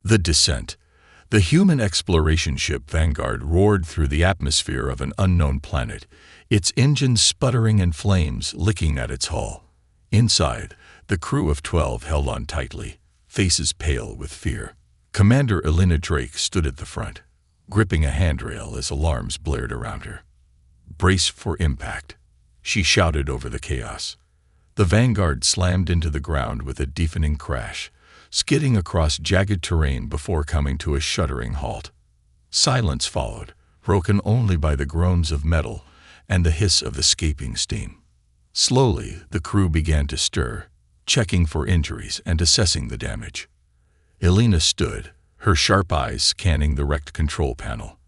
The descent. The human exploration ship Vanguard roared through the atmosphere of an unknown planet, its engines sputtering and flames licking at its hull. Inside, the crew of 12 held on tightly, faces pale with fear. Commander Elena Drake stood at the front, gripping a handrail as alarms blared around her. "Brace for impact," she shouted over the chaos. The Vanguard slammed into the ground with a deafening crash, skidding across jagged terrain before coming to a shuddering halt. Silence followed, broken only by the groans of metal and the hiss of escaping steam. Slowly, the crew began to stir, checking for injuries and assessing the damage. Elena stood, her sharp eyes scanning the wrecked control panel.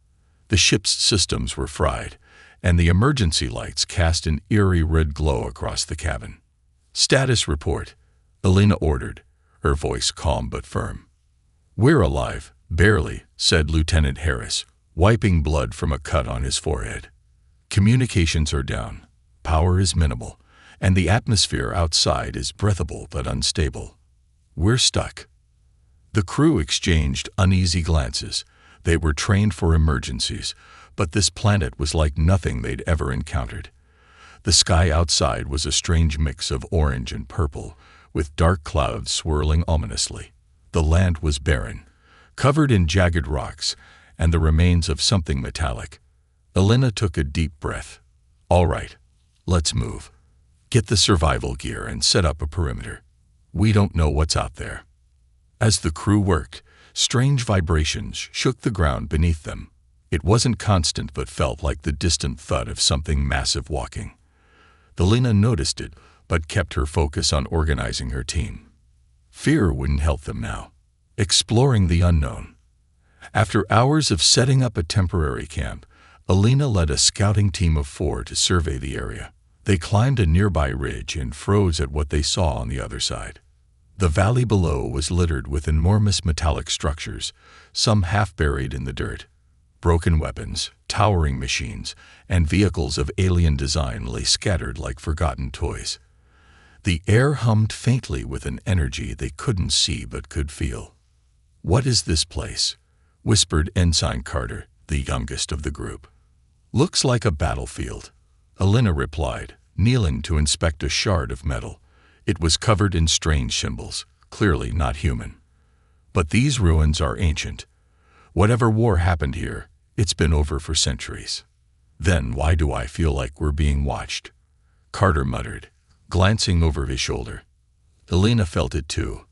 The ship's systems were fried, and the emergency lights cast an eerie red glow across the cabin. "Status report," Elena ordered, her voice calm but firm. "We're alive, barely," said Lieutenant Harris, wiping blood from a cut on his forehead. "Communications are down, power is minimal, and the atmosphere outside is breathable but unstable. We're stuck." The crew exchanged uneasy glances. They were trained for emergencies, but this planet was like nothing they'd ever encountered. The sky outside was a strange mix of orange and purple, with dark clouds swirling ominously. The land was barren, covered in jagged rocks and the remains of something metallic. Elena took a deep breath. "All right, let's move. Get the survival gear and set up a perimeter. We don't know what's out there." As the crew worked, strange vibrations shook the ground beneath them. It wasn't constant but felt like the distant thud of something massive walking. Elena noticed it, but kept her focus on organizing her team. Fear wouldn't help them now. Exploring the unknown. After hours of setting up a temporary camp, Elena led a scouting team of 4 to survey the area. They climbed a nearby ridge and froze at what they saw on the other side. The valley below was littered with enormous metallic structures, some half buried in the dirt. Broken weapons, towering machines, and vehicles of alien design lay scattered like forgotten toys. The air hummed faintly with an energy they couldn't see but could feel. "What is this place?" whispered Ensign Carter, the youngest of the group. "Looks like a battlefield," Elena replied, kneeling to inspect a shard of metal. It was covered in strange symbols, clearly not human. "But these ruins are ancient. Whatever war happened here, it's been over for centuries." "Then why do I feel like we're being watched?" Carter muttered, glancing over his shoulder. Elena felt it too,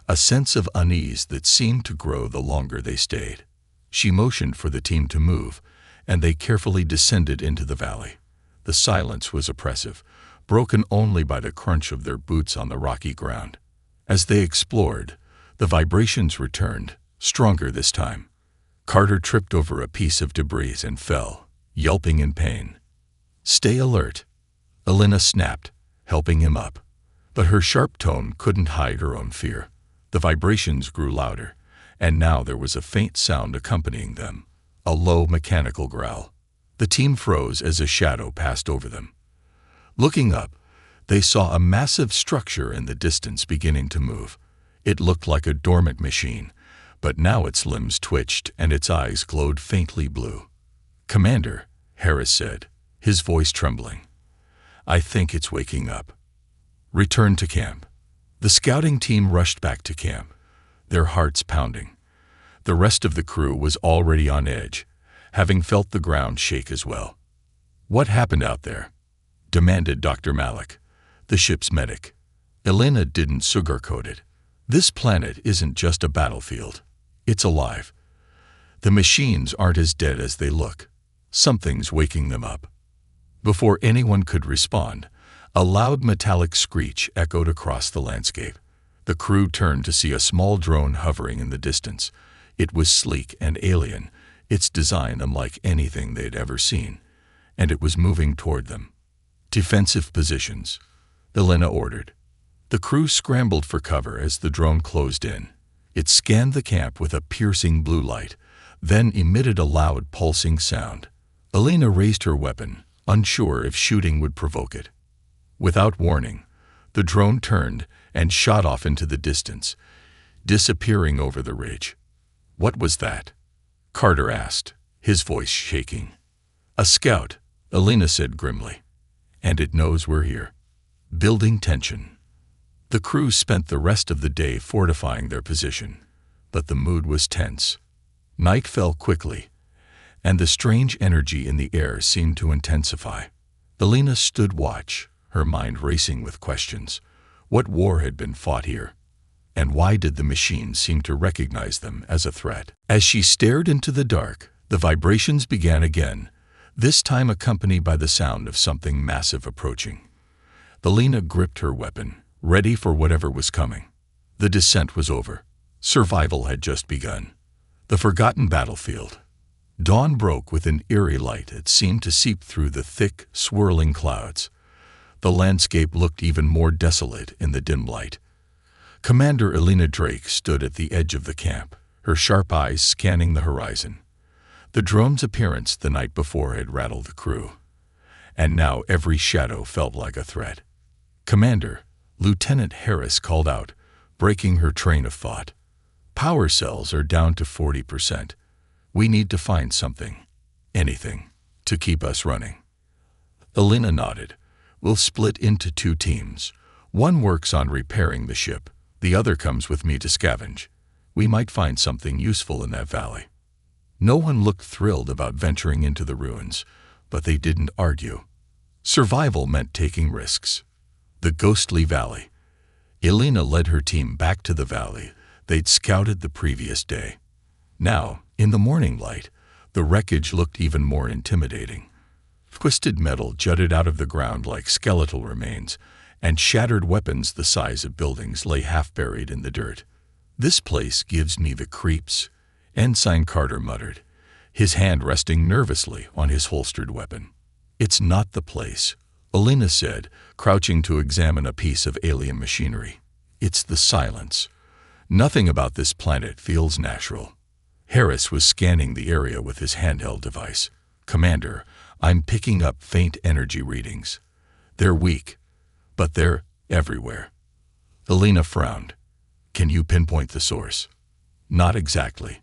a sense of unease that seemed to grow the longer they stayed. She motioned for the team to move, and they carefully descended into the valley. The silence was oppressive, broken only by the crunch of their boots on the rocky ground. As they explored, the vibrations returned, stronger this time. Carter tripped over a piece of debris and fell, yelping in pain. "Stay alert," Elena snapped, helping him up. But her sharp tone couldn't hide her own fear. The vibrations grew louder, and now there was a faint sound accompanying them, a low mechanical growl. The team froze as a shadow passed over them. Looking up, they saw a massive structure in the distance beginning to move. It looked like a dormant machine, but now its limbs twitched and its eyes glowed faintly blue. "Commander," Harris said, his voice trembling. "I think it's waking up." "Return to camp." The scouting team rushed back to camp, their hearts pounding. The rest of the crew was already on edge, having felt the ground shake as well. "What happened out there?" demanded Dr. Malik, the ship's medic. Elena didn't sugarcoat it. "This planet isn't just a battlefield. It's alive. The machines aren't as dead as they look. Something's waking them up." Before anyone could respond, a loud metallic screech echoed across the landscape. The crew turned to see a small drone hovering in the distance. It was sleek and alien, its design unlike anything they'd ever seen, and it was moving toward them. "Defensive positions," Elena ordered. The crew scrambled for cover as the drone closed in. It scanned the camp with a piercing blue light, then emitted a loud pulsing sound. Elena raised her weapon, unsure if shooting would provoke it. Without warning, the drone turned and shot off into the distance, disappearing over the ridge. "What was that?" Carter asked, his voice shaking. "A scout," Elena said grimly. "And it knows we're here." Building tension. The crew spent the rest of the day fortifying their position, but the mood was tense. Night fell quickly, and the strange energy in the air seemed to intensify. Elena stood watch, her mind racing with questions. What war had been fought here? And why did the machines seem to recognize them as a threat? As she stared into the dark, the vibrations began again, this time accompanied by the sound of something massive approaching. Elena gripped her weapon, ready for whatever was coming. The descent was over. Survival had just begun. The forgotten battlefield. Dawn broke with an eerie light that seemed to seep through the thick, swirling clouds. The landscape looked even more desolate in the dim light. Commander Elena Drake stood at the edge of the camp, her sharp eyes scanning the horizon. The drone's appearance the night before had rattled the crew, and now every shadow felt like a threat. "Commander," Lieutenant Harris called out, breaking her train of thought. "Power cells are down to 40%. We need to find something, anything, to keep us running." Elena nodded. "We'll split into 2 teams. One works on repairing the ship. The other comes with me to scavenge. We might find something useful in that valley." No one looked thrilled about venturing into the ruins, but they didn't argue. Survival meant taking risks. The ghostly valley. Elena led her team back to the valley they'd scouted the previous day. Now, in the morning light, the wreckage looked even more intimidating. Twisted metal jutted out of the ground like skeletal remains, and shattered weapons the size of buildings lay half buried in the dirt. "This place gives me the creeps," Ensign Carter muttered, his hand resting nervously on his holstered weapon. "It's not the place," Elena said, crouching to examine a piece of alien machinery. "It's the silence. Nothing about this planet feels natural." Harris was scanning the area with his handheld device. "Commander, I'm picking up faint energy readings. They're weak, but they're everywhere." Elena frowned. "Can you pinpoint the source?" "Not exactly.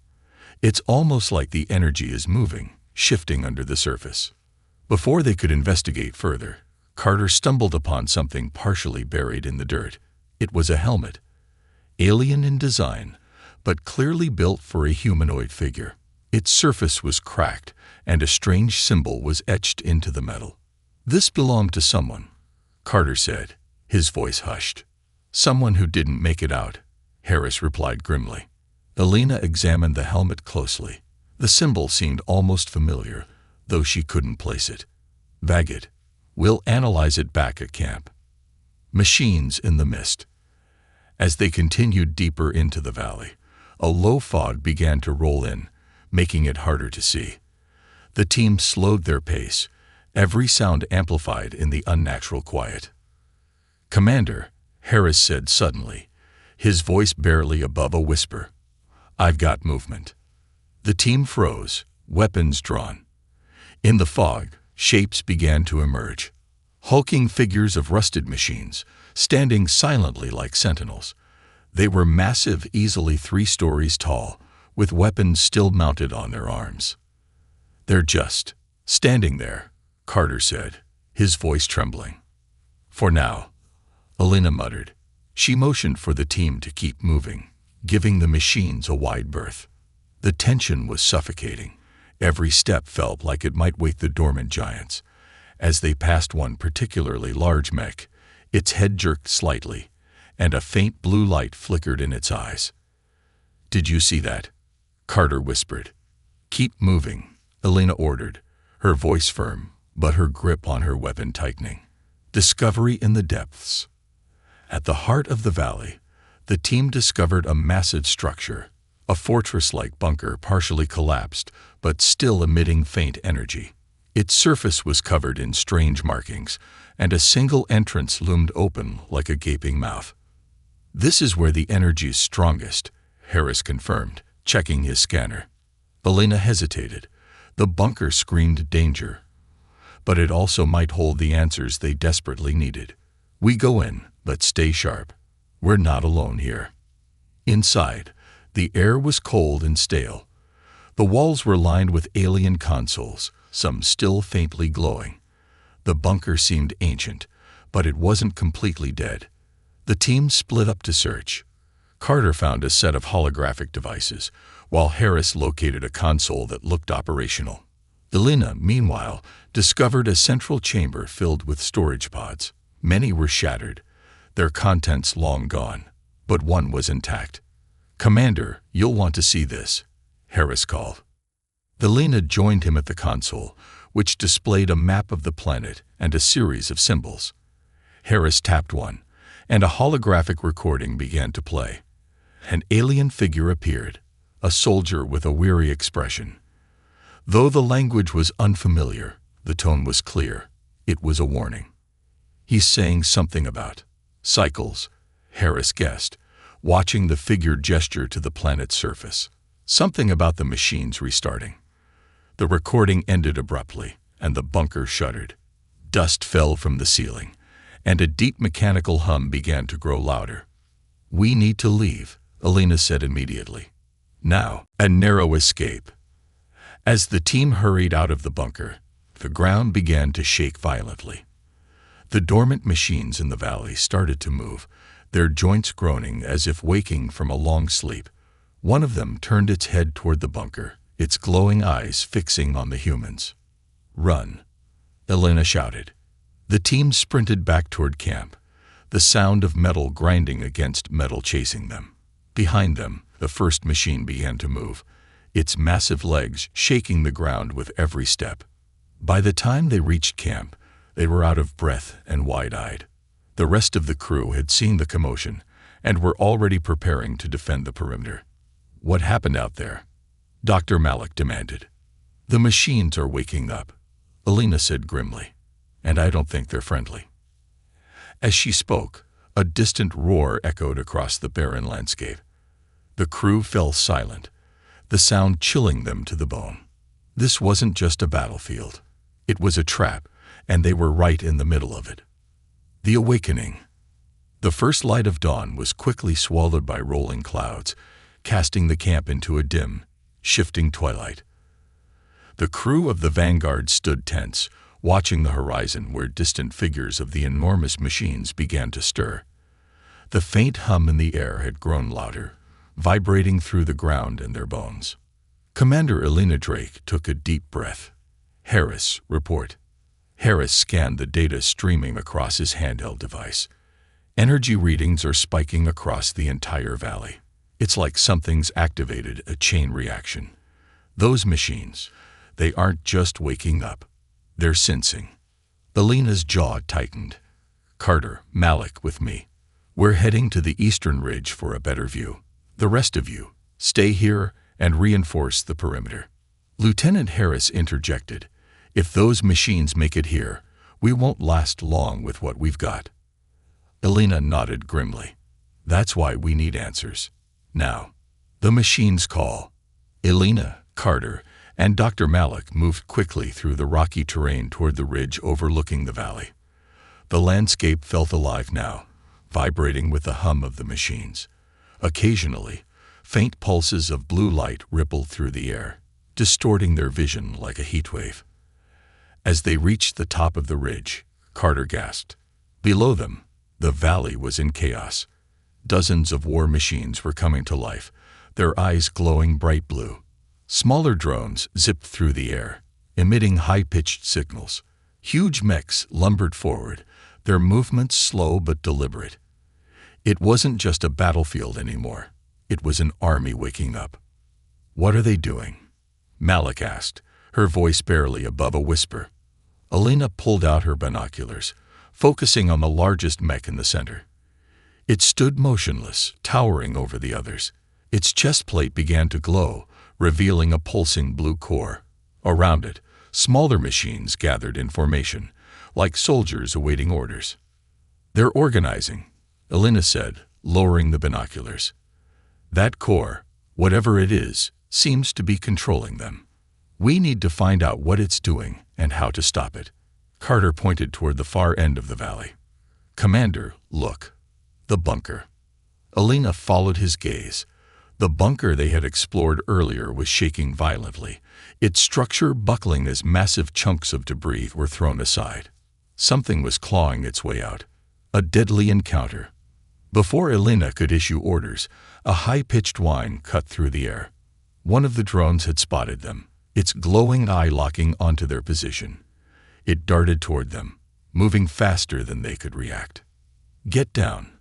It's almost like the energy is moving, shifting under the surface." Before they could investigate further, Carter stumbled upon something partially buried in the dirt. It was a helmet. Alien in design, but clearly built for a humanoid figure. Its surface was cracked, and a strange symbol was etched into the metal. "This belonged to someone," Carter said, his voice hushed. "Someone who didn't make it out," Harris replied grimly. Elena examined the helmet closely. The symbol seemed almost familiar, though she couldn't place it. "Vagged. We'll analyze it back at camp." Machines in the mist. As they continued deeper into the valley, a low fog began to roll in, making it harder to see. The team slowed their pace, every sound amplified in the unnatural quiet. "Commander," Harris said suddenly, his voice barely above a whisper, "I've got movement." The team froze, weapons drawn. In the fog, shapes began to emerge. Hulking figures of rusted machines, standing silently like sentinels. They were massive, easily 3 stories tall, with weapons still mounted on their arms. "They're just standing there," Carter said, his voice trembling. "For now," Elena muttered. She motioned for the team to keep moving, giving the machines a wide berth. The tension was suffocating. Every step felt like it might wake the dormant giants. As they passed one particularly large mech, its head jerked slightly, and a faint blue light flickered in its eyes. "Did you see that?" Carter whispered. "Keep moving," Elena ordered, her voice firm, but her grip on her weapon tightening. Discovery in the depths. At the heart of the valley, the team discovered a massive structure, a fortress-like bunker partially collapsed, but still emitting faint energy. Its surface was covered in strange markings, and a single entrance loomed open like a gaping mouth. "This is where the energy is strongest," Harris confirmed, checking his scanner. Elena hesitated. The bunker screamed danger, but it also might hold the answers they desperately needed. "We go in, but stay sharp. We're not alone here." Inside, The air was cold and stale. The walls were lined with alien consoles, some still faintly glowing. The bunker seemed ancient, but it wasn't completely dead. The team split up to search. Carter found a set of holographic devices, while Harris located a console that looked operational. Elena, meanwhile, discovered a central chamber filled with storage pods. Many were shattered, their contents long gone, but one was intact. "Commander, you'll want to see this," Harris called. Elena joined him at the console, which displayed a map of the planet and a series of symbols. Harris tapped one, and a holographic recording began to play. An alien figure appeared, a soldier with a weary expression. Though the language was unfamiliar, the tone was clear. It was a warning. "He's saying something about cycles," Harris guessed, watching the figure gesture to the planet's surface. Something about the machines restarting. The recording ended abruptly, and the bunker shuddered. Dust fell from the ceiling, and a deep mechanical hum began to grow louder. "We need to leave," Elena said immediately. "Now, a narrow escape." As the team hurried out of the bunker, the ground began to shake violently. The dormant machines in the valley started to move, their joints groaning as if waking from a long sleep. One of them turned its head toward the bunker, its glowing eyes fixing on the humans. "Run," Elena shouted. The team sprinted back toward camp, the sound of metal grinding against metal chasing them. Behind them, the first machine began to move, its massive legs shaking the ground with every step. By the time they reached camp, they were out of breath and wide-eyed. The rest of the crew had seen the commotion and were already preparing to defend the perimeter. "What happened out there?" Dr. Malik demanded. "The machines are waking up," Elena said grimly, "and I don't think they're friendly." As she spoke, a distant roar echoed across the barren landscape. The crew fell silent, the sound chilling them to the bone. This wasn't just a battlefield. It was a trap, and they were right in the middle of it. The awakening. The first light of dawn was quickly swallowed by rolling clouds, casting the camp into a dim, shifting twilight. The crew of the Vanguard stood tense, watching the horizon where distant figures of the enormous machines began to stir. The faint hum in the air had grown louder, vibrating through the ground and their bones. Commander Elena Drake took a deep breath. "Harris, report." Harris scanned the data streaming across his handheld device. Energy readings are spiking across the entire valley. It's like something's activated a chain reaction. Those machines, they aren't just waking up. They're sensing. Elena's jaw tightened. "Carter, Malik, with me. We're heading to the eastern ridge for a better view. The rest of you, stay here and reinforce the perimeter." Lieutenant Harris interjected. "If those machines make it here, we won't last long with what we've got." Elena nodded grimly. "That's why we need answers. Now." The machines call. Elena, Carter, and Dr. Malik moved quickly through the rocky terrain toward the ridge overlooking the valley. The landscape felt alive now, vibrating with the hum of the machines. Occasionally, faint pulses of blue light rippled through the air, distorting their vision like a heatwave. As they reached the top of the ridge, Carter gasped. Below them, the valley was in chaos. Dozens of war machines were coming to life, their eyes glowing bright blue. Smaller drones zipped through the air, emitting high-pitched signals. Huge mechs lumbered forward, their movements slow but deliberate. It wasn't just a battlefield anymore. It was an army waking up. "What are they doing?" Malik asked, her voice barely above a whisper. Elena pulled out her binoculars, focusing on the largest mech in the center. It stood motionless, towering over the others. Its chest plate began to glow, revealing a pulsing blue core. Around it, smaller machines gathered in formation, like soldiers awaiting orders. "They're organizing," Elena said, lowering the binoculars. "That core, whatever it is, seems to be controlling them. We need to find out what it's doing and how to stop it." Carter pointed toward the far end of the valley. "Commander, look. The bunker." Elena followed his gaze. The bunker they had explored earlier was shaking violently, its structure buckling as massive chunks of debris were thrown aside. Something was clawing its way out. A deadly encounter. Before Elena could issue orders, a high-pitched whine cut through the air. One of the drones had spotted them, its glowing eye locking onto their position. It darted toward them, moving faster than they could react. "Get down,"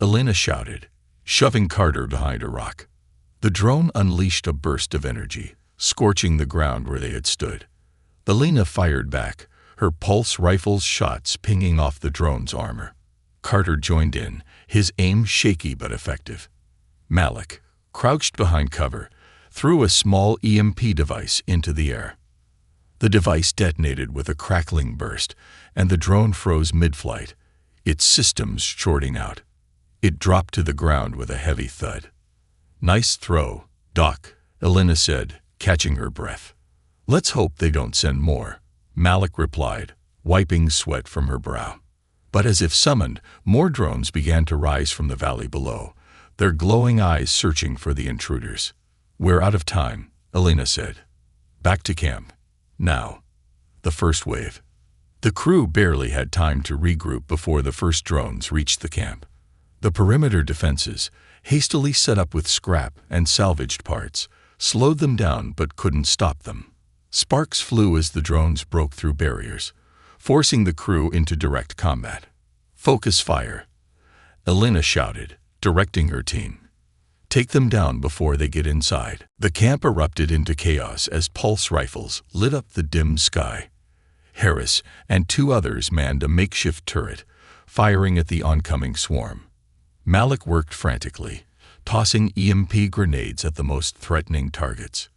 Elena shouted, shoving Carter behind a rock. The drone unleashed a burst of energy, scorching the ground where they had stood. Elena fired back, her pulse rifle's shots pinging off the drone's armor. Carter joined in, his aim shaky but effective. Malik, crouched behind cover, threw a small EMP device into the air. The device detonated with a crackling burst, and the drone froze mid-flight, its systems shorting out. It dropped to the ground with a heavy thud. "Nice throw, Doc," Elena said, catching her breath. "Let's hope they don't send more," Malik replied, wiping sweat from her brow. But as if summoned, more drones began to rise from the valley below, their glowing eyes searching for the intruders. "We're out of time," Elena said. "Back to camp. Now." The first wave. The crew barely had time to regroup before the first drones reached the camp. The perimeter defenses, hastily set up with scrap and salvaged parts, slowed them down but couldn't stop them. Sparks flew as the drones broke through barriers, forcing the crew into direct combat. "Focus fire," Elena shouted, directing her team. "Take them down before they get inside." The camp erupted into chaos as pulse rifles lit up the dim sky. Harris and two others manned a makeshift turret, firing at the oncoming swarm. Malik worked frantically, tossing EMP grenades at the most threatening targets.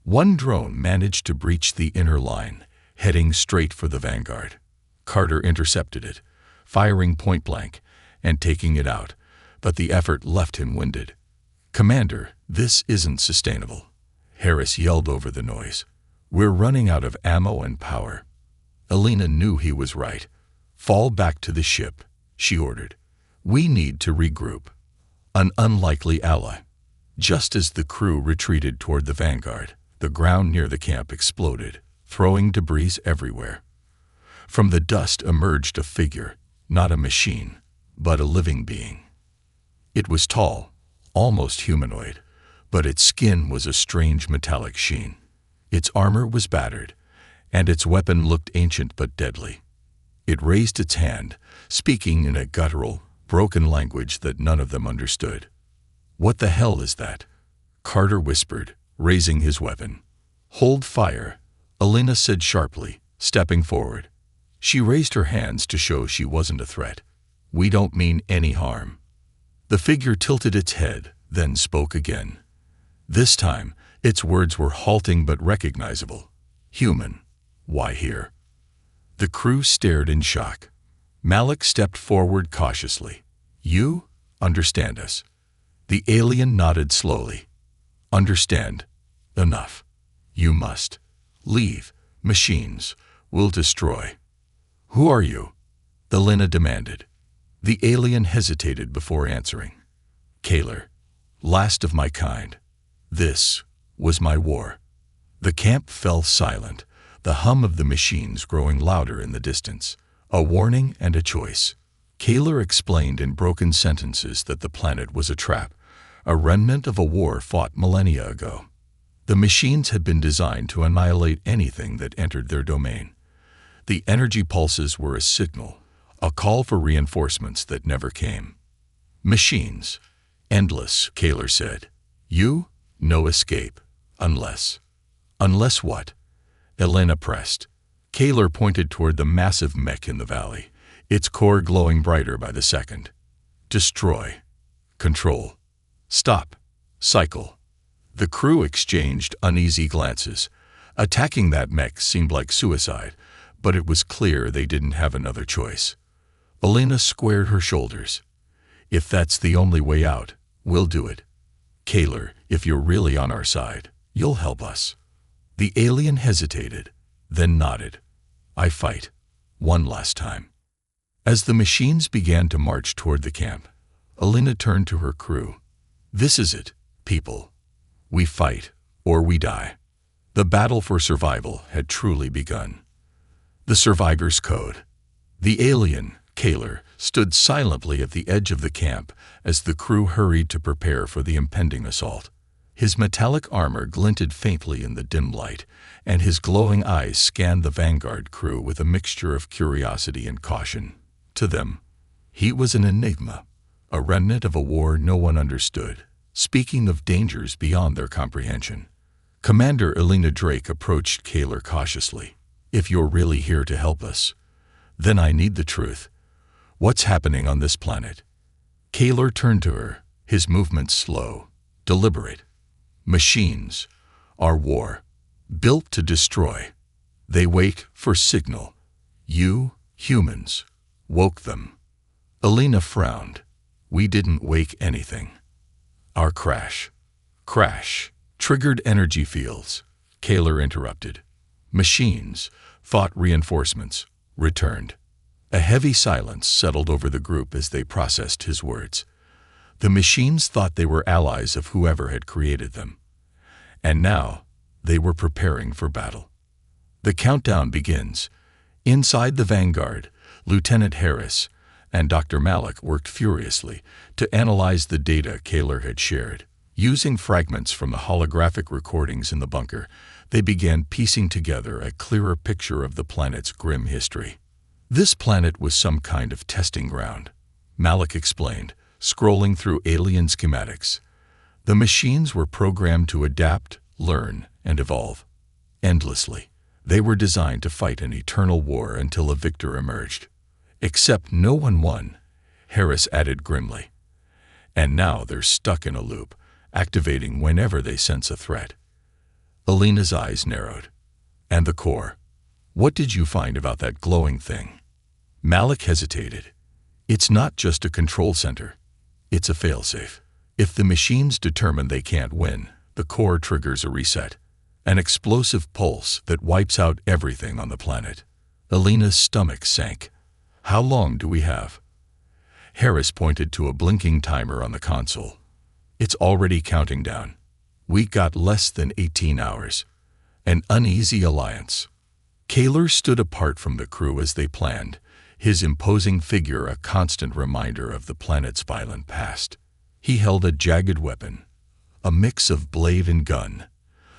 One drone managed to breach the inner line, heading straight for the vanguard. Carter intercepted it, firing point-blank and taking it out, but the effort left him winded. "Commander, this isn't sustainable," Harris yelled over the noise. "We're running out of ammo and power." Elena knew he was right. "Fall back to the ship," she ordered. "We need to regroup." An unlikely ally. Just as the crew retreated toward the vanguard, the ground near the camp exploded, throwing debris everywhere. From the dust emerged a figure, not a machine, but a living being. It was tall, almost humanoid, but its skin was a strange metallic sheen. Its armor was battered, and its weapon looked ancient but deadly. It raised its hand, speaking in a guttural, broken language that none of them understood. "What the hell is that?" Carter whispered, raising his weapon. "Hold fire," Elena said sharply, stepping forward. She raised her hands to show she wasn't a threat. "We don't mean any harm." The figure tilted its head, then spoke again. This time, its words were halting but recognizable. "Human, why here?" The crew stared in shock. Malik stepped forward cautiously. "You understand us?" The alien nodded slowly. "Understand. Enough. You must. Leave. Machines. Will destroy." "Who are you?" Elena demanded. The alien hesitated before answering. "Kaler. Last of my kind. This was my war." The camp fell silent, the hum of the machines growing louder in the distance. A warning and a choice. Kaler explained in broken sentences that the planet was a trap, a remnant of a war fought millennia ago. The machines had been designed to annihilate anything that entered their domain. The energy pulses were a signal, a call for reinforcements that never came. "Machines. Endless," Kaler said. "You? No escape. Unless." "Unless what?" Elena pressed. Kaler pointed toward the massive mech in the valley, its core glowing brighter by the second. "Destroy. Control. Stop. Cycle." The crew exchanged uneasy glances. Attacking that mech seemed like suicide, but it was clear they didn't have another choice. Elena squared her shoulders. "If that's the only way out, we'll do it. Kaler, if you're really on our side, you'll help us." The alien hesitated, then nodded. "I fight. One last time." As the machines began to march toward the camp, Elena turned to her crew. "This is it. People, we fight or we die. The battle for survival had truly begun. The survivor's code. The alien, Kaler, stood silently at the edge of the camp as the crew hurried to prepare for the impending assault. His metallic armor glinted faintly in the dim light, and his glowing eyes scanned the Vanguard crew with a mixture of curiosity and caution. To them, he was an enigma, a remnant of a war no one understood, speaking of dangers beyond their comprehension. Commander Elena Drake approached Kaler cautiously. "If you're really here to help us, then I need the truth. What's happening on this planet?" Kaler turned to her, his movements slow, deliberate. "Machines are war, built to destroy. They wait for signal. You, humans, woke them." Elena frowned. "We didn't wake anything. Our crash triggered energy fields," Kaler interrupted. "Machines, thought reinforcements, returned." A heavy silence settled over the group as they processed his words. The machines thought they were allies of whoever had created them. And now, they were preparing for battle. The countdown begins. Inside the Vanguard, Lieutenant Harris and Dr. Malik worked furiously to analyze the data Kaler had shared. Using fragments from the holographic recordings in the bunker, they began piecing together a clearer picture of the planet's grim history. This planet was some kind of testing ground, Malik explained, scrolling through alien schematics. The machines were programmed to adapt, learn, and evolve. Endlessly, they were designed to fight an eternal war until a victor emerged. Except no one won, Harris added grimly. And now they're stuck in a loop, activating whenever they sense a threat. Elena's eyes narrowed. "And the core? What did you find about that glowing thing?" Malik hesitated. "It's not just a control center. It's a failsafe. If the machines determine they can't win, the core triggers a reset, an explosive pulse that wipes out everything on the planet." Elena's stomach sank. "How long do we have?" Harris pointed to a blinking timer on the console. "It's already counting down. We got less than 18 hours. An uneasy alliance." Kaler stood apart from the crew as they planned, his imposing figure a constant reminder of the planet's violent past. He held a jagged weapon, a mix of blade and gun,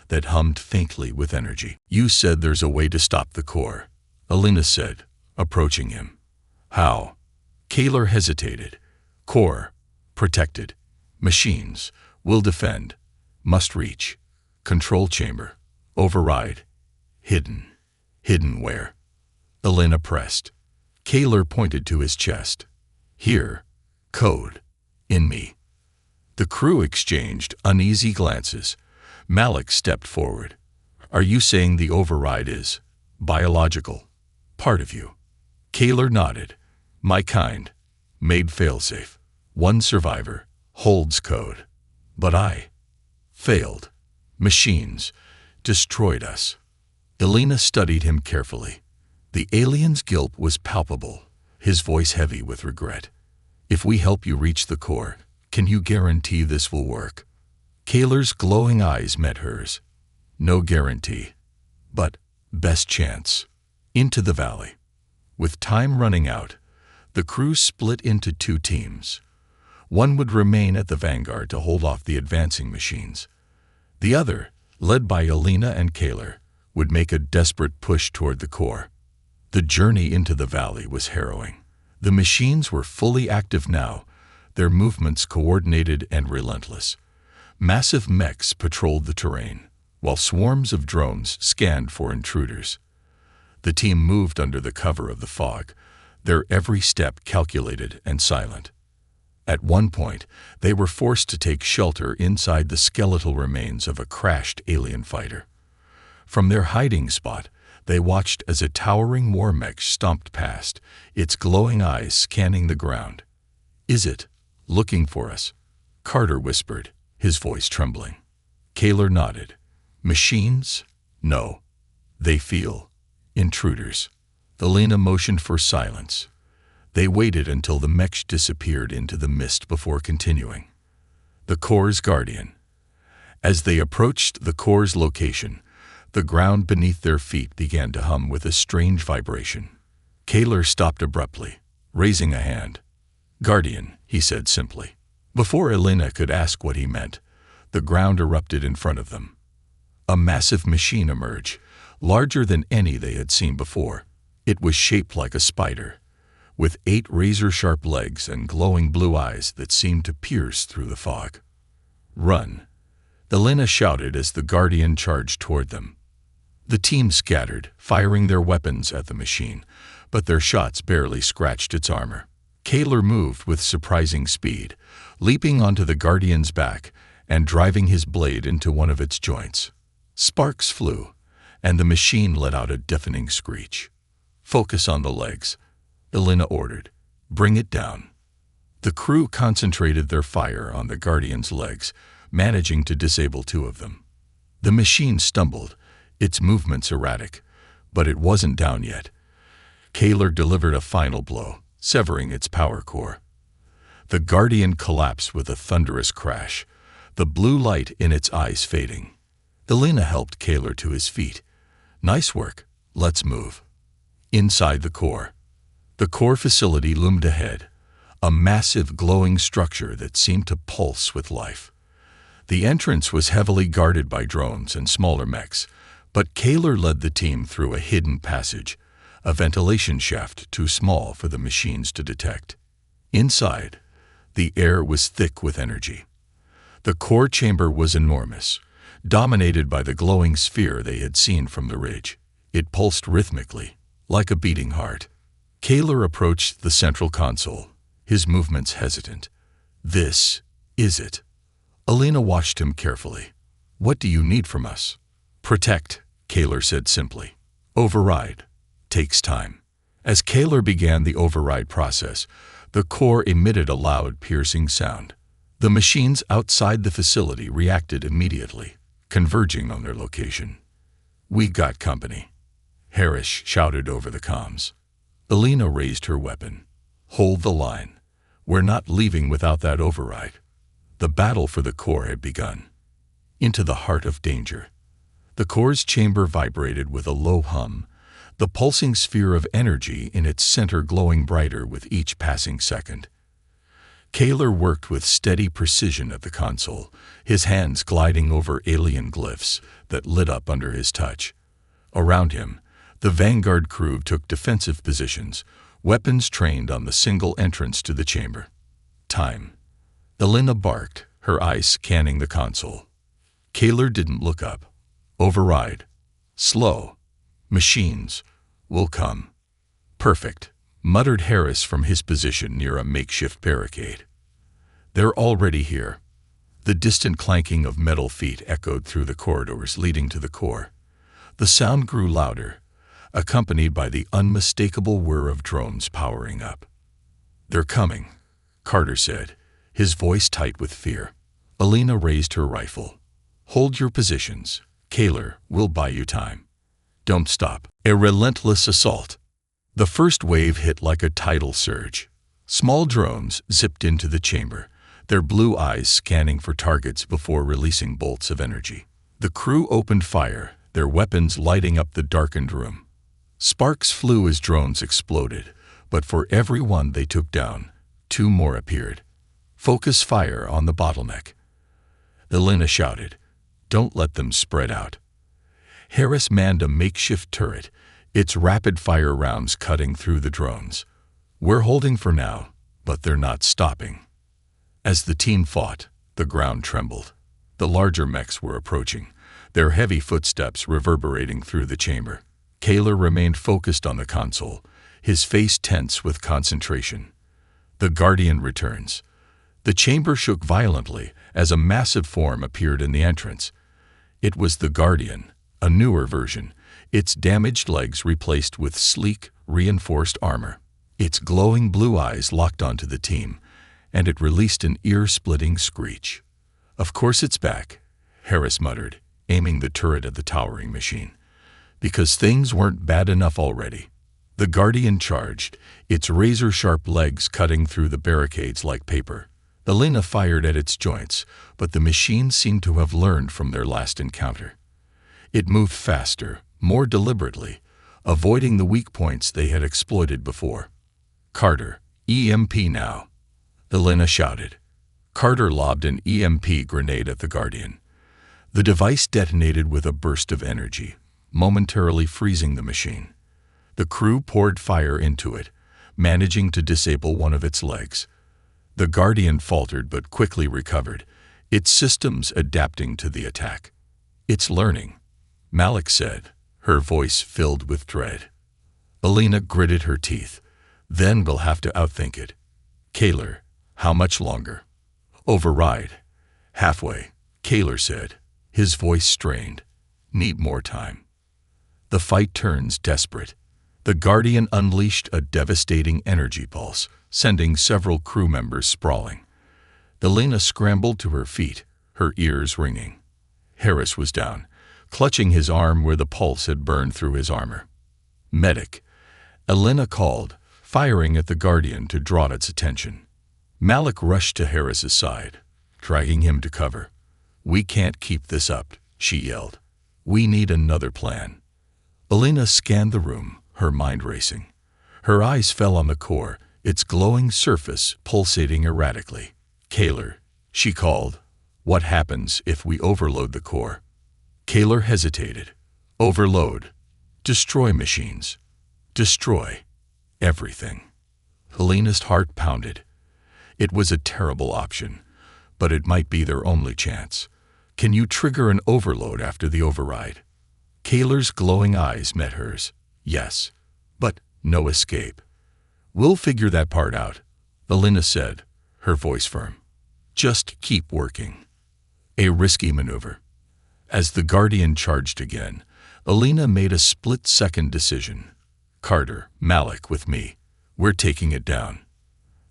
that hummed faintly with energy. "You said there's a way to stop the core," Elena said, approaching him. "How?" Kaler hesitated. "Core, protected. Machines, will defend. Must reach. Control chamber, override. Hidden. Hidden where?" Elena pressed. Kaler pointed to his chest. "Here. Code. In me." The crew exchanged uneasy glances. Malik stepped forward. "Are you saying the override is biological? Part of you?" Kaler nodded. "My kind. Made failsafe. One survivor. Holds code. But I failed. Machines destroyed us." Elena studied him carefully. The alien's guilt was palpable, his voice heavy with regret. "If we help you reach the core, can you guarantee this will work?" Kaler's glowing eyes met hers. "No guarantee. But best chance." Into the valley. With time running out, the crew split into two teams. One would remain at the Vanguard to hold off the advancing machines. The other, led by Elena and Kaler, would make a desperate push toward the core. The journey into the valley was harrowing. The machines were fully active now, their movements coordinated and relentless. Massive mechs patrolled the terrain, while swarms of drones scanned for intruders. The team moved under the cover of the fog, their every step calculated and silent. At one point, they were forced to take shelter inside the skeletal remains of a crashed alien fighter. From their hiding spot, they watched as a towering war mech stomped past, its glowing eyes scanning the ground. "Is it looking for us?" Carter whispered, his voice trembling. Kaler nodded. "Machines? No. They feel intruders." Elena motioned for silence. They waited until the mech disappeared into the mist before continuing. "The core's guardian. As they approached the core's location, the ground beneath their feet began to hum with a strange vibration. Kaler stopped abruptly, raising a hand. "Guardian," he said simply. Before Elena could ask what he meant, the ground erupted in front of them. A massive machine emerged, larger than any they had seen before. It was shaped like a spider, with 8 razor-sharp legs and glowing blue eyes that seemed to pierce through the fog. "Run!" Elena shouted as the Guardian charged toward them. The team scattered, firing their weapons at the machine, but their shots barely scratched its armor. Kaler moved with surprising speed, leaping onto the Guardian's back and driving his blade into one of its joints. Sparks flew, and the machine let out a deafening screech. "Focus on the legs," Elena ordered. "Bring it down." The crew concentrated their fire on the Guardian's legs, managing to disable 2 of them. The machine stumbled, its movements erratic, but it wasn't down yet. Kaler delivered a final blow, severing its power core. The Guardian collapsed with a thunderous crash, the blue light in its eyes fading. Elena helped Kaler to his feet. "Nice work. Let's move." Inside the core facility loomed ahead, a massive glowing structure that seemed to pulse with life. The entrance was heavily guarded by drones and smaller mechs, but Kaler led the team through a hidden passage, a ventilation shaft too small for the machines to detect. Inside, the air was thick with energy. The core chamber was enormous, dominated by the glowing sphere they had seen from the ridge. It pulsed rhythmically, like a beating heart. Kaler approached the central console, his movements hesitant. "This is it." Elena watched him carefully. "What do you need from us?" "Protect," Kaler said simply. "Override. Takes time." As Kaler began the override process, the core emitted a loud, piercing sound. The machines outside the facility reacted immediately, converging on their location. "We got company," Harris shouted over the comms. Elena raised her weapon. "Hold the line. We're not leaving without that override." The battle for the core had begun. Into the heart of danger. The core's chamber vibrated with a low hum, the pulsing sphere of energy in its center glowing brighter with each passing second. Kaler worked with steady precision at the console, his hands gliding over alien glyphs that lit up under his touch. Around him, the Vanguard crew took defensive positions, weapons trained on the single entrance to the chamber. "Time." Elena barked, her eyes scanning the console. Kaler didn't look up. "Override. Slow. Machines. Will come." "Perfect," muttered Harris from his position near a makeshift barricade. "They're already here." The distant clanking of metal feet echoed through the corridors leading to the core. The sound grew louder, accompanied by the unmistakable whir of drones powering up. "They're coming," Carter said, his voice tight with fear. Elena raised her rifle. "Hold your positions. Kaler, we'll buy you time. Don't stop." A relentless assault. The first wave hit like a tidal surge. Small drones zipped into the chamber, their blue eyes scanning for targets before releasing bolts of energy. The crew opened fire, their weapons lighting up the darkened room. Sparks flew as drones exploded, but for every one they took down, 2 more appeared. "Focus fire on the bottleneck," Elena shouted. "Don't let them spread out." Harris manned a makeshift turret, its rapid-fire rounds cutting through the drones. "We're holding for now, but they're not stopping." As the team fought, the ground trembled. The larger mechs were approaching, their heavy footsteps reverberating through the chamber. Kaler remained focused on the console, his face tense with concentration. The Guardian returns. The chamber shook violently as a massive form appeared in the entrance. It was the Guardian, a newer version, its damaged legs replaced with sleek, reinforced armor. Its glowing blue eyes locked onto the team, and it released an ear-splitting screech. "Of course it's back," Harris muttered, aiming the turret at the towering machine. "Because things weren't bad enough already." The Guardian charged, its razor-sharp legs cutting through the barricades like paper. Elena fired at its joints, but the machine seemed to have learned from their last encounter. It moved faster, more deliberately, avoiding the weak points they had exploited before. "Carter, EMP now," Elena shouted. Carter lobbed an EMP grenade at the Guardian. The device detonated with a burst of energy, momentarily freezing the machine. The crew poured fire into it, managing to disable one of its legs. The Guardian faltered but quickly recovered, its systems adapting to the attack. "It's learning," Malik said, her voice filled with dread. Elena gritted her teeth. "Then we'll have to outthink it." "Kaler, how much longer?" "Override. Halfway," Kaler said, his voice strained. "Need more time." The fight turns desperate. The Guardian unleashed a devastating energy pulse, sending several crew members sprawling. Elena scrambled to her feet, her ears ringing. Harris was down, clutching his arm where the pulse had burned through his armor. "Medic," Elena called, firing at the Guardian to draw its attention. Malik rushed to Harris's side, dragging him to cover. "We can't keep this up," she yelled. "We need another plan." Elena scanned the room, her mind racing. Her eyes fell on the core, its glowing surface pulsating erratically. "Kaler," she called, "what happens if we overload the core?" Kaler hesitated. "Overload. Destroy machines. Destroy everything." Elena's heart pounded. It was a terrible option, but it might be their only chance. "Can you trigger an overload after the override?" Kaler's glowing eyes met hers. "Yes, but no escape." "We'll figure that part out," Elena said, her voice firm. "Just keep working." A risky maneuver. As the Guardian charged again, Elena made a split-second decision. "Carter, Malik with me. We're taking it down."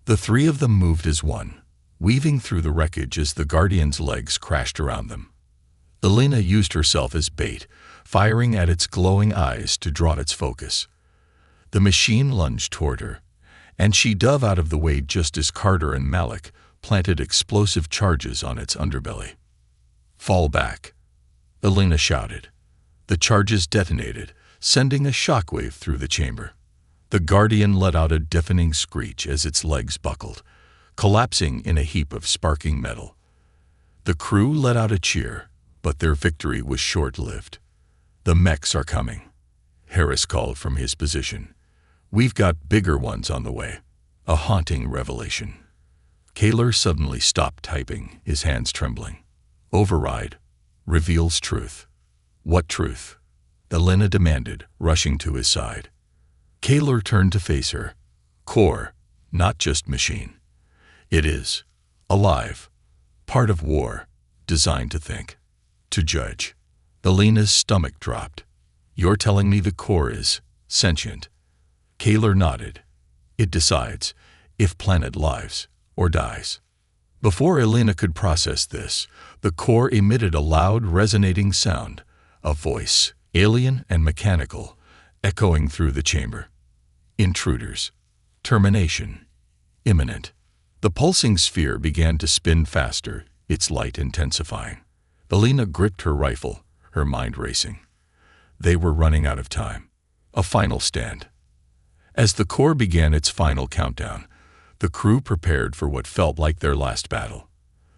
The three of them moved as one, weaving through the wreckage as the Guardian's legs crashed around them. Elena used herself as bait, firing at its glowing eyes to draw its focus. The machine lunged toward her, and she dove out of the way just as Carter and Malik planted explosive charges on its underbelly. "Fall back," Elena shouted. The charges detonated, sending a shockwave through the chamber. The Guardian let out a deafening screech as its legs buckled, collapsing in a heap of sparking metal. The crew let out a cheer, but their victory was short-lived. "The mechs are coming," Harris called from his position. "We've got bigger ones on the way." A haunting revelation. Kaler suddenly stopped typing, his hands trembling. "Override. Reveals truth." "What truth?" Elena demanded, rushing to his side. Kaler turned to face her. "Core, not just machine. It is. Alive. Part of war. Designed to think. To judge." Elena's stomach dropped. "You're telling me the core is sentient?" Kaler nodded. "It decides if planet lives or dies." Before Elena could process this, the core emitted a loud, resonating sound, a voice, alien and mechanical, echoing through the chamber. "Intruders. Termination. Imminent." The pulsing sphere began to spin faster, its light intensifying. Elena gripped her rifle, her mind racing. They were running out of time. A final stand. As the core began its final countdown, the crew prepared for what felt like their last battle.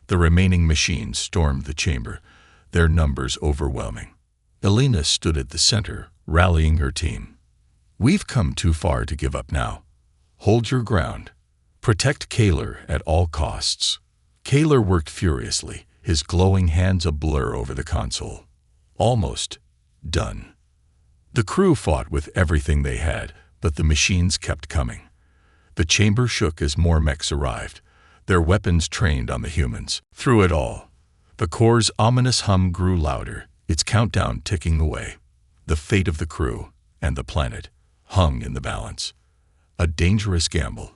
The remaining machines stormed the chamber, their numbers overwhelming. Elena stood at the center, rallying her team. "We've come too far to give up now. Hold your ground. Protect Kaler at all costs." Kaler worked furiously, his glowing hands a blur over the console. Almost done. The crew fought with everything they had, but the machines kept coming. The chamber shook as more mechs arrived, their weapons trained on the humans. Through it all, the core's ominous hum grew louder, its countdown ticking away. The fate of the crew and the planet hung in the balance. A dangerous gamble.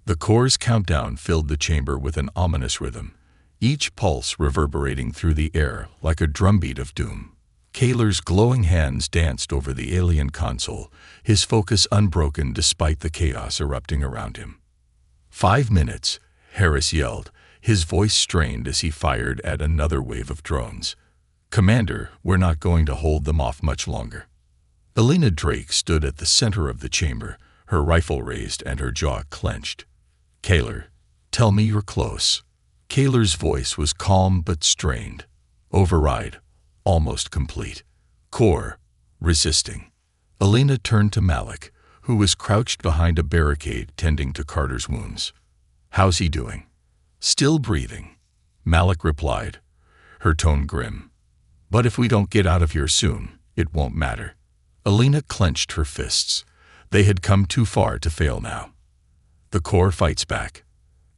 The core's countdown filled the chamber with an ominous rhythm, each pulse reverberating through the air like a drumbeat of doom. Kaler's glowing hands danced over the alien console, his focus unbroken despite the chaos erupting around him. 5 minutes, Harris yelled, His voice strained as he fired at another wave of drones. "Commander, we're not going to hold them off much longer." Elena Drake stood at the center of the chamber, her rifle raised and her jaw clenched. "Kaylor, tell me you're close." Kaylor's voice was calm but strained. "Override, almost complete. Core, resisting." Elena turned to Malik, who was crouched behind a barricade tending to Carter's wounds. "How's he doing?" "Still breathing," Malik replied, her tone grim. "But if we don't get out of here soon, it won't matter." Elena clenched her fists. They had come too far to fail now. The core fights back.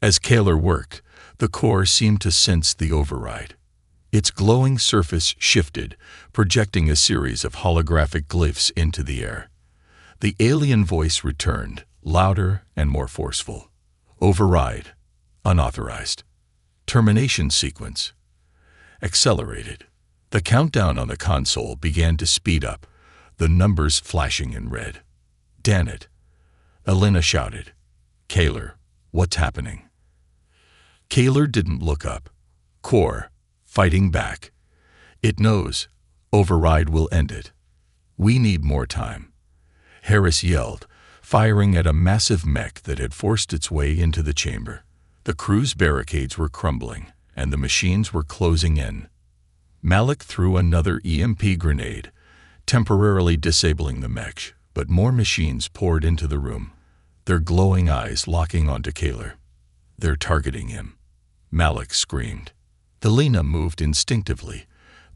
As Kaylor worked, the core seemed to sense the override. Its glowing surface shifted, projecting a series of holographic glyphs into the air. The alien voice returned, louder and more forceful. "Override. Unauthorized. Termination sequence." Accelerated. The countdown on the console began to speed up, the numbers flashing in red. "Damn it!" Elena shouted. "Kaylor, what's happening?" Kaylor didn't look up. Core, fighting back. "It knows. Override will end it. We need more time." Harris yelled, firing at a massive mech that had forced its way into the chamber. The crew's barricades were crumbling, and the machines were closing in. Malik threw another EMP grenade, temporarily disabling the mech, but more machines poured into the room, their glowing eyes locking onto Kaylor. "They're targeting him," Malik screamed. Elena moved instinctively,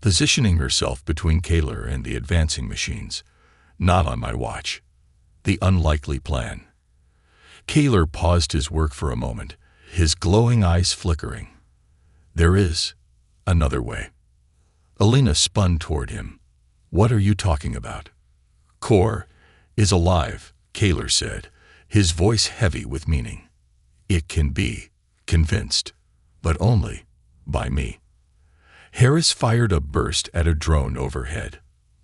positioning herself between Kaylor and the advancing machines. "Not on my watch." The unlikely plan. Kaylor paused his work for a moment, his glowing eyes flickering. "There is another way." Elena spun toward him. "What are you talking about?" "Core is alive," Kaylor said, his voice heavy with meaning. "It can be convinced, but only by me." Harris fired a burst at a drone overhead.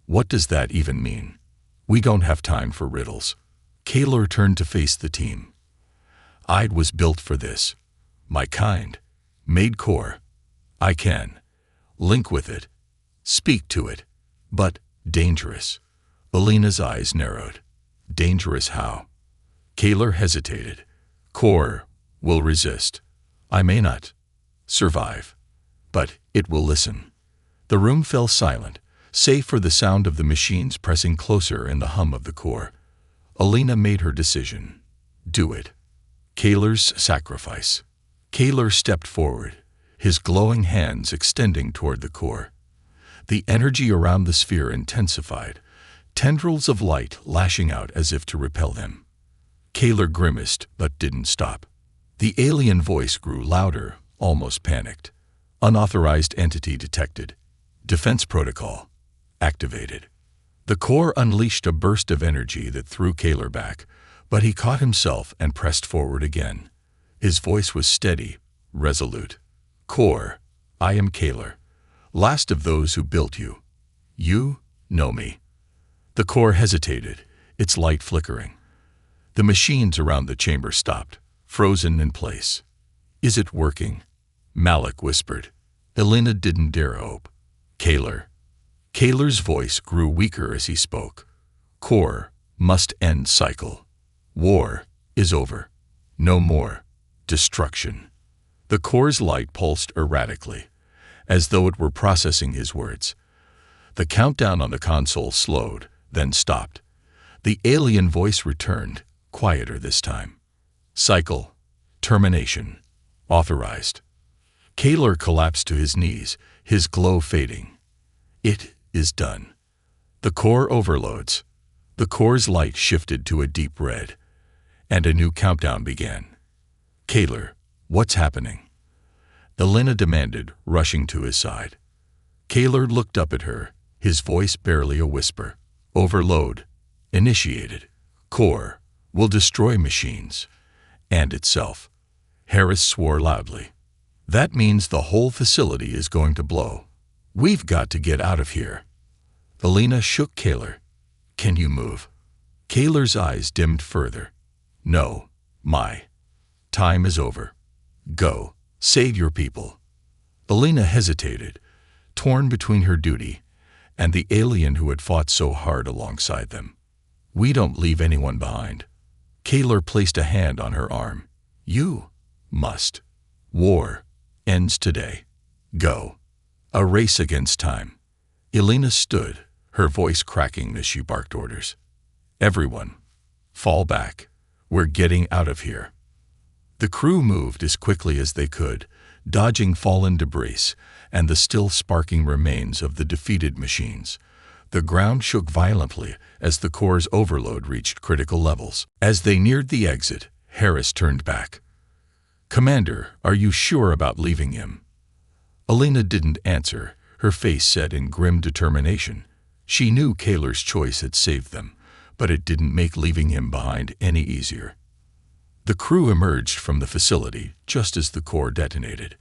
"What does that even mean?" "We don't have time for riddles." Kaylor turned to face the team. "I was built for this. My kind. Made core. I can link with it, speak to it, but dangerous." Elena's eyes narrowed. "Dangerous how?" Kaylor hesitated. "Core will resist. I may not survive, but it will listen." The room fell silent, save for the sound of the machines pressing closer and the hum of the core. Elena made her decision. Do it. Kaylor's sacrifice. Kaylor stepped forward, his glowing hands extending toward the core. The energy around the sphere intensified, tendrils of light lashing out as if to repel them. Kaylor grimaced but didn't stop. The alien voice grew louder, almost panicked. "Unauthorized entity detected. Defense protocol activated." The core unleashed a burst of energy that threw Kaylor back, but he caught himself and pressed forward again. His voice was steady, resolute. "Core, I am Kaylor, last of those who built you. You know me." The core hesitated, its light flickering. The machines around the chamber stopped, frozen in place. "Is it working?" Malik whispered. Elena didn't dare hope. "Kaylor." Kaylor's voice grew weaker as he spoke. "Core must end cycle. War is over. No more destruction." The core's light pulsed erratically, as though it were processing his words. The countdown on the console slowed, then stopped. The alien voice returned, quieter this time. "Cycle. Termination. Authorized." Kaylor collapsed to his knees, his glow fading. "It is done." The core overloads. The core's light shifted to a deep red, and a new countdown began. "Kaylor, what's happening?" Elena demanded, rushing to his side. Kaylor looked up at her, his voice barely a whisper. "Overload. Initiated. Core will destroy machines. And itself." Harris swore loudly. "That means the whole facility is going to blow. We've got to get out of here." Elena shook Kaylor. "Can you move?" Kaylor's eyes dimmed further. "No, my time is over. Go." Save your people. Elena hesitated, torn between her duty and the alien who had fought so hard alongside them. We don't leave anyone behind. Kaylor placed a hand on her arm. You must. War ends today. Go. A race against time. Elena stood, her voice cracking as she barked orders. Everyone, fall back. We're getting out of here. The crew moved as quickly as they could, dodging fallen debris and the still sparking remains of the defeated machines. The ground shook violently as the core's overload reached critical levels. As they neared the exit, Harris turned back. Commander, are you sure about leaving him? Elena didn't answer, her face set in grim determination. She knew Kaylor's choice had saved them, but it didn't make leaving him behind any easier. The crew emerged from the facility just as the core detonated.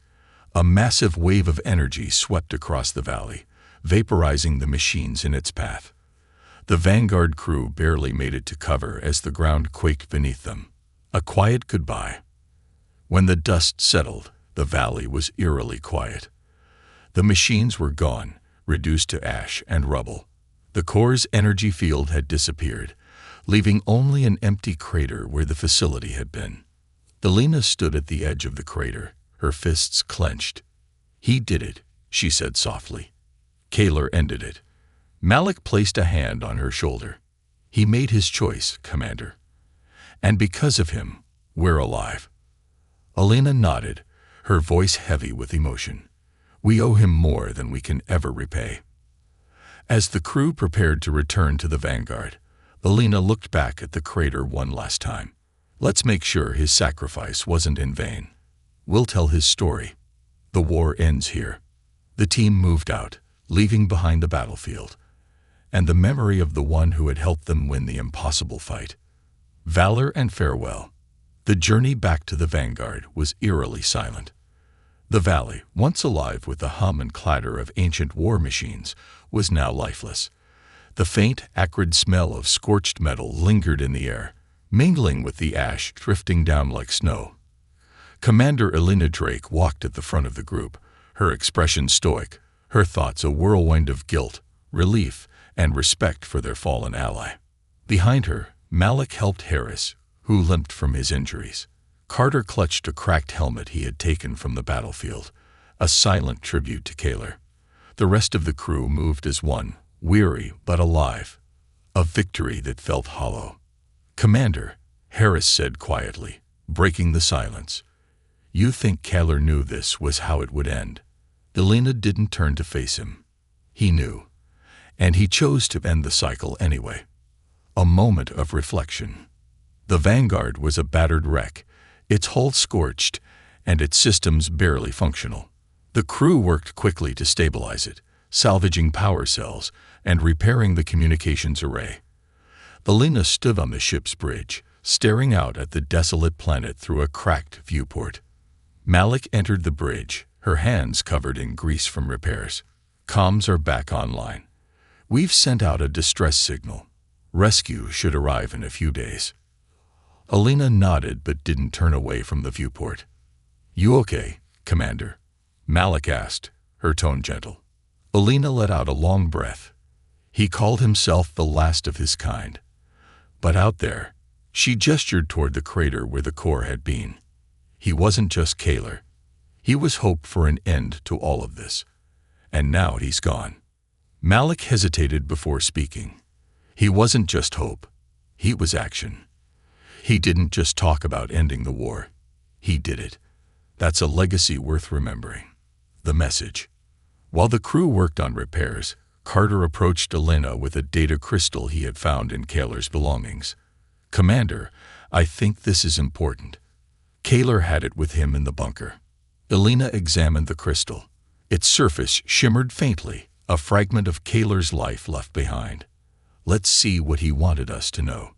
A massive wave of energy swept across the valley, vaporizing the machines in its path. The Vanguard crew barely made it to cover as the ground quaked beneath them. A quiet goodbye. When the dust settled, the valley was eerily quiet. The machines were gone, reduced to ash and rubble. The core's energy field had disappeared, leaving only an empty crater where the facility had been. Elena stood at the edge of the crater, her fists clenched. He did it, she said softly. Kaylor ended it. Malik placed a hand on her shoulder. He made his choice, Commander. And because of him, we're alive. Elena nodded, her voice heavy with emotion. We owe him more than we can ever repay. As the crew prepared to return to the Vanguard, Elena looked back at the crater one last time. Let's make sure his sacrifice wasn't in vain. We'll tell his story. The war ends here. The team moved out, leaving behind the battlefield, and the memory of the one who had helped them win the impossible fight. Valor and farewell. The journey back to the Vanguard was eerily silent. The valley, once alive with the hum and clatter of ancient war machines, was now lifeless. The faint, acrid smell of scorched metal lingered in the air, mingling with the ash drifting down like snow. Commander Elena Drake walked at the front of the group, her expression stoic, her thoughts a whirlwind of guilt, relief, and respect for their fallen ally. Behind her, Malik helped Harris, who limped from his injuries. Carter clutched a cracked helmet he had taken from the battlefield, a silent tribute to Kaylor. The rest of the crew moved as one, weary but alive, a victory that felt hollow. Commander, Harris said quietly, breaking the silence. You think Kaylor knew this was how it would end? Elena didn't turn to face him. He knew, and he chose to end the cycle anyway. A moment of reflection. The Vanguard was a battered wreck, its hull scorched, and its systems barely functional. The crew worked quickly to stabilize it, salvaging power cells and repairing the communications array. Elena stood on the ship's bridge, staring out at the desolate planet through a cracked viewport. Malik entered the bridge, her hands covered in grease from repairs. Comms are back online. We've sent out a distress signal. Rescue should arrive in a few days. Elena nodded but didn't turn away from the viewport. You okay, Commander? Malik asked, her tone gentle. Elena let out a long breath. He called himself the last of his kind. But out there, she gestured toward the crater where the core had been. He wasn't just Kaylor. He was hope for an end to all of this. And now he's gone. Malik hesitated before speaking. He wasn't just hope. He was action. He didn't just talk about ending the war. He did it. That's a legacy worth remembering. The message. While the crew worked on repairs, Carter approached Elena with a data crystal he had found in Kaylor's belongings. Commander, I think this is important. Kaylor had it with him in the bunker. Elena examined the crystal. Its surface shimmered faintly, a fragment of Kaylor's life left behind. Let's see what he wanted us to know.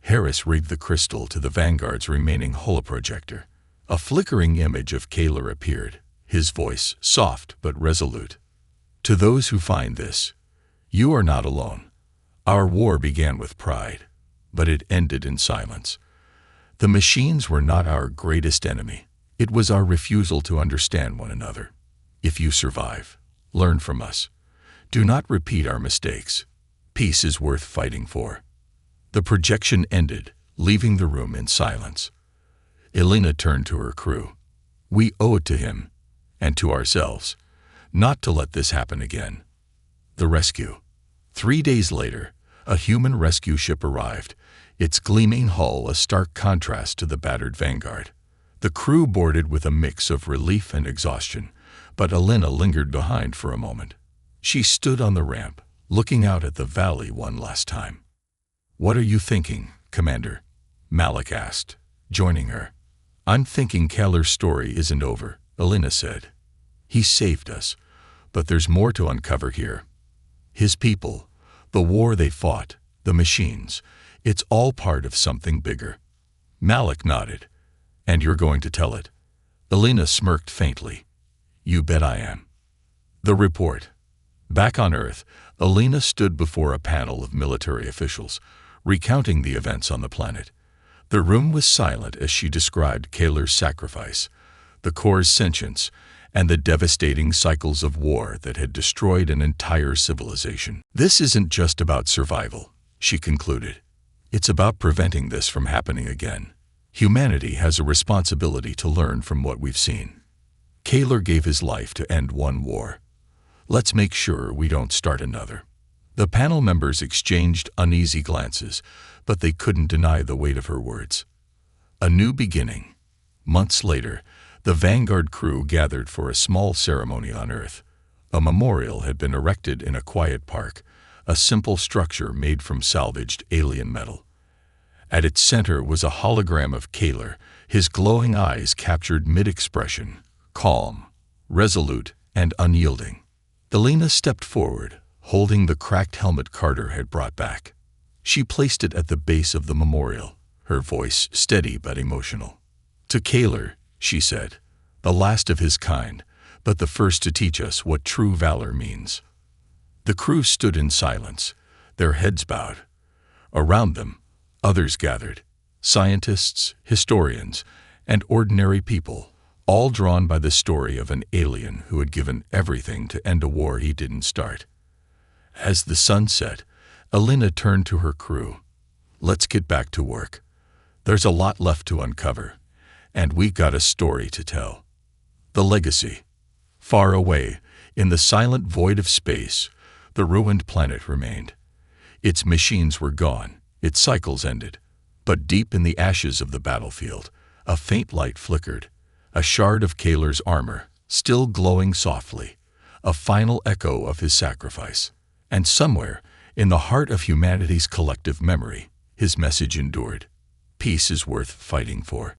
Harris rigged the crystal to the Vanguard's remaining holoprojector. A flickering image of Kaylor appeared, his voice soft but resolute. To those who find this, you are not alone. Our war began with pride, but it ended in silence. The machines were not our greatest enemy. It was our refusal to understand one another. If you survive, learn from us. Do not repeat our mistakes. Peace is worth fighting for." The projection ended, leaving the room in silence. Elena turned to her crew. "We owe it to him, and to ourselves, not to let this happen again." The rescue. 3 days later, a human rescue ship arrived, its gleaming hull a stark contrast to the battered Vanguard. The crew boarded with a mix of relief and exhaustion, but Elena lingered behind for a moment. She stood on the ramp, looking out at the valley one last time. "What are you thinking, Commander?" Malik asked, joining her. "I'm thinking Keller's story isn't over," Elena said. "He saved us, but there's more to uncover here. His people, the war they fought, the machines, it's all part of something bigger." Malik nodded. "And you're going to tell it?" Elena smirked faintly. "You bet I am." The report. Back on Earth, Elena stood before a panel of military officials, recounting the events on the planet. The room was silent as she described Keller's sacrifice, the Corps' sentience, and the devastating cycles of war that had destroyed an entire civilization. "This isn't just about survival," she concluded. "It's about preventing this from happening again. Humanity has a responsibility to learn from what we've seen. Keller gave his life to end one war. Let's make sure we don't start another." The panel members exchanged uneasy glances, but they couldn't deny the weight of her words. A new beginning. Months later, the Vanguard crew gathered for a small ceremony on Earth. A memorial had been erected in a quiet park, a simple structure made from salvaged alien metal. At its center was a hologram of Keller, his glowing eyes captured mid-expression, calm, resolute, and unyielding. Elena stepped forward, holding the cracked helmet Carter had brought back. She placed it at the base of the memorial, her voice steady but emotional. "To Keller," she said, "the last of his kind, but the first to teach us what true valor means." The crew stood in silence, their heads bowed. Around them, others gathered, scientists, historians, and ordinary people, all drawn by the story of an alien who had given everything to end a war he didn't start. As the sun set, Elena turned to her crew. "Let's get back to work. There's a lot left to uncover, and we've got a story to tell." The legacy. Far away, in the silent void of space, the ruined planet remained. Its machines were gone, its cycles ended, but deep in the ashes of the battlefield, a faint light flickered, a shard of Keller's armor, still glowing softly, a final echo of his sacrifice. And somewhere, in the heart of humanity's collective memory, his message endured. Peace is worth fighting for.